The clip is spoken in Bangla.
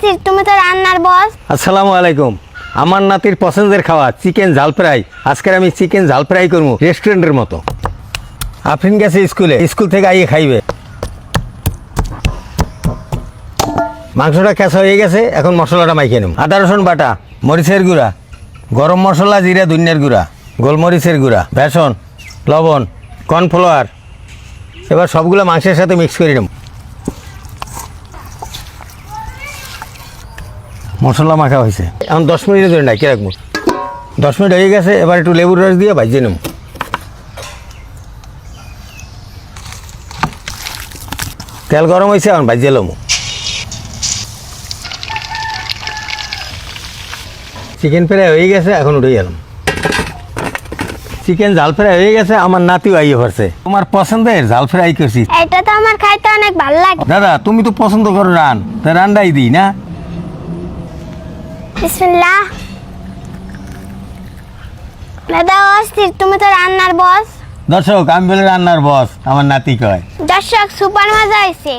অস্থির, তুমি তো রান্নার বস। আসসালামু আলাইকুম। আমার নাতির পছন্দের খাওয়া চিকেন ঝাল ফ্রাই। আজকে আমি চিকেন ঝাল ফ্রাই করবো রেস্টুরেন্টের মতো। আফরিন গেছে স্কুলে, স্কুল থেকে আইয়ে খাইবে। মাংসটা কেঁচা হয়ে গেছে, এখন মশলাটা মাইকে নেব। আদা রসুন বাটা, মরিচের গুঁড়া, গরম মশলা, জিরা ধনিয়ার গুঁড়া, গোলমরিচের গুঁড়া, বেসন, লবণ, কর্নফ্লাওয়ার। এবার সবগুলো মাংসের সাথে মিক্স করে নেব। মশলা মাখা হয়েছে, এখন 10 মিনিটের জন্য ডাকিয়ে রাখবো। 10 মিনিট হয়ে গেছে, এবার একটু লেবুর রস দিয়ে ভাজিয়ে নেব। তেল গরম হয়েছে, এখন ভাজিয়ে নেব। চিকেন ফ্রাই হয়ে গেছে, এখন উঠে গেলাম। চিকেন ঝাল ফ্রাই হয়ে গেছে, আমার নাতিও আইয়ে পড়ছে। তোমার পছন্দের ঝাল ফ্রাই করছি। এটা তো আমার খাইতে অনেক ভালো লাগে। দাদা তুমি তো পছন্দ করো রান, তা রান্নাই দিই না। বিসমিল্লাহ। দাদা অস্থির, তুমি তো রান্নার বস। দর্শক, আমি বলে রান্নার বস, আমার নাতি কয়। দর্শক, সুপার মজা হয়েছে।